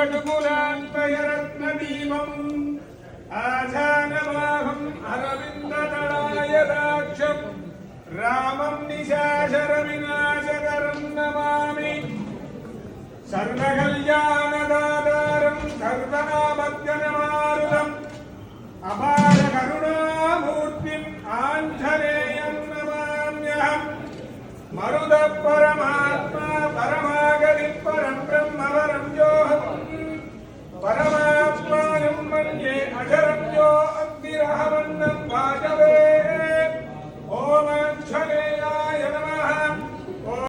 कटुकुलान्तयरत्नदीपम् आधानवाहम् अरविन्ददलायदाक्षम् रामं निशाचरविनाशकरं नमामि सर्वकल्याणदातारं सर्वनामज्ञनमारुतम् अपारकरुणामूर्तिम् आञ्जनेयं नमाम्यहम् मरुदः परमात्मा परमागतिः परं ब्रह्म परं योऽहम् परमात्मानं मन्ये अजरं यो अग्निरहम्